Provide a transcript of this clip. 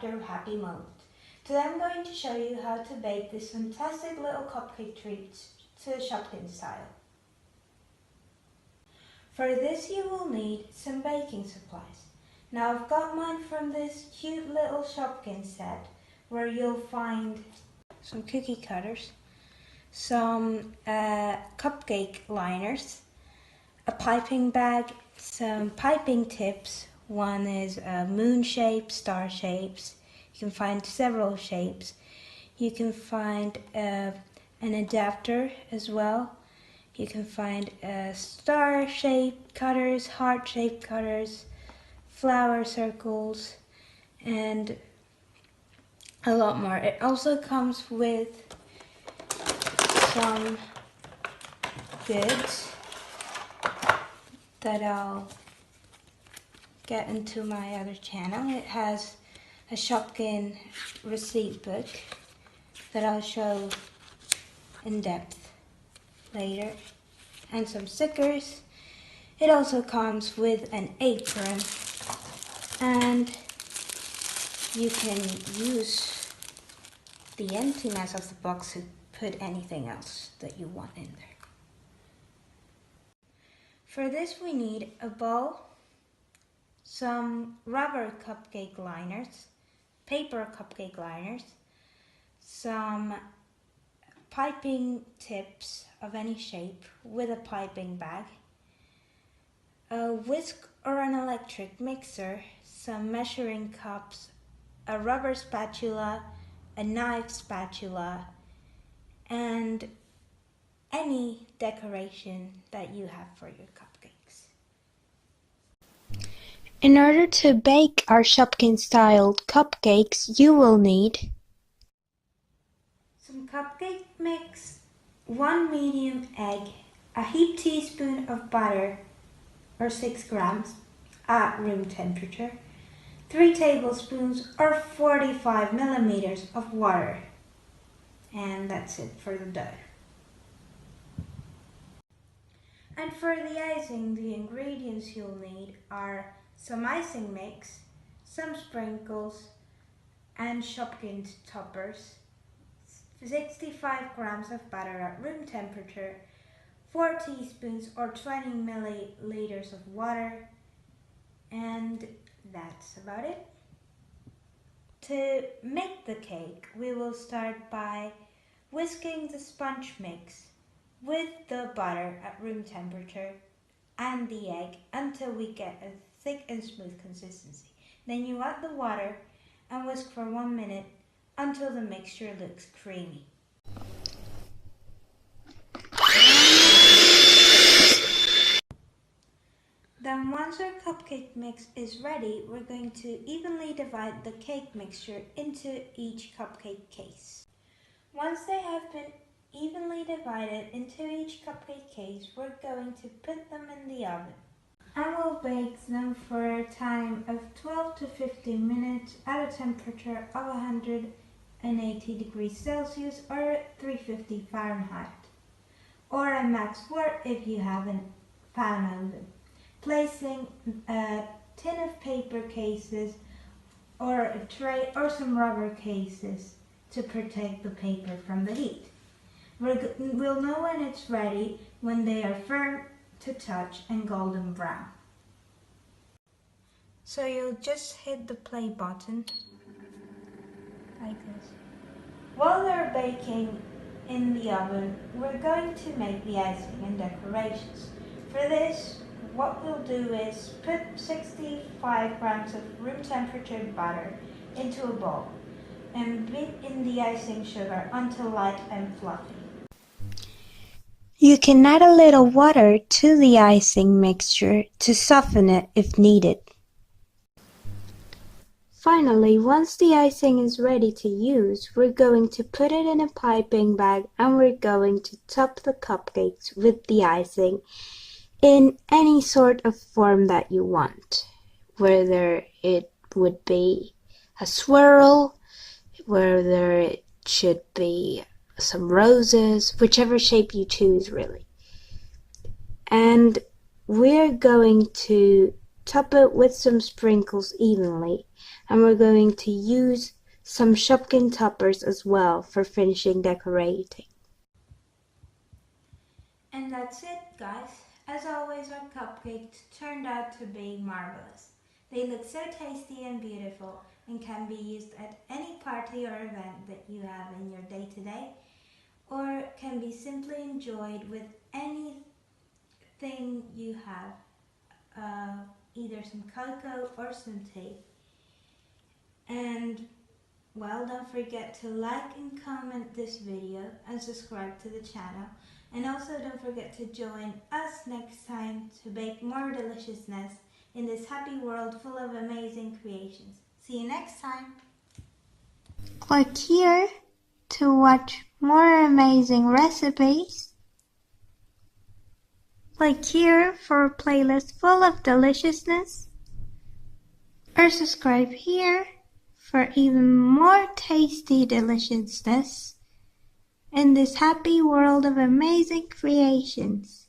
chapter, Happy Moment. Today I'm going to show you how to bake this fantastic little cupcake treat to Shopkin style. For this you will need some baking supplies. Now I've got mine from this cute little Shopkin set where you'll find some cookie cutters, some cupcake liners, a piping bag, some piping tips. One is moon shape, star shapes. You can find several shapes. You can find an adapter as well. You can find star shape cutters, heart shape cutters, flower circles, and a lot more. It also comes with some goods that I'll get into my other channel. It has a Shopkin receipt book that I'll show in depth later, and some stickers. It also comes with an apron, and you can use the emptiness of the box to put anything else that you want in there. For this we need a bowl, some rubber cupcake liners, paper cupcake liners, some piping tips of any shape with a piping bag, a whisk or an electric mixer, some measuring cups, a rubber spatula, a knife spatula, and any decoration that you have for your cupcakes. In order to bake our Shopkin-styled cupcakes, you will need some cupcake mix, 1 medium egg, a heaped teaspoon of butter, or 6 grams, at room temperature, 3 tablespoons or 45 millimeters of water, and that's it for the dough. And for the icing, the ingredients you'll need are some icing mix, some sprinkles, and Shopkin toppers, 65 grams of butter at room temperature, 4 teaspoons or 20 milliliters of water, and that's about it. To make the cake, we will start by whisking the sponge mix with the butter at room temperature and the egg until we get a thick and smooth consistency. Then you add the water and whisk for 1 minute until the mixture looks creamy. Then once our cupcake mix is ready, we're going to evenly divide the cake mixture into each cupcake case. Once they have been evenly divided into each cupcake case, we're going to put them in the oven. And we'll bake them for a time of 12 to 15 minutes at a temperature of 180 degrees Celsius or 350 Fahrenheit, or a max 4 if you have a pan oven. Placing a tin of paper cases or a tray or some rubber cases to protect the paper from the heat. We'll know when it's ready when they are firm to touch and golden brown. So you'll just hit the play button like this. While they're baking in the oven, we're going to make the icing and decorations. For this, what we'll do is put 65 grams of room temperature butter into a bowl and beat in the icing sugar until light and fluffy. You can add a little water to the icing mixture to soften it if needed. Finally, once the icing is ready to use, we're going to put it in a piping bag and we're going to top the cupcakes with the icing in any sort of form that you want, whether it would be a swirl, whether it should be some roses, whichever shape you choose really. And we're going to top it with some sprinkles evenly, And we're going to use some shopkin toppers as well for finishing decorating. And that's it, guys. As always, our cupcakes turned out to be marvelous. They look so tasty and beautiful and can be used at any party or event that you have in your day-to-day, or can be simply enjoyed with anything you have, either some cocoa or some tea. And well, don't forget to like and comment this video and subscribe to the channel. And also don't forget to join us next time to bake more deliciousness in this happy world full of amazing creations. See you next time. Click here to watch more amazing recipes. Click here for a playlist full of deliciousness. Or subscribe here for even more tasty deliciousness in this happy world of amazing creations.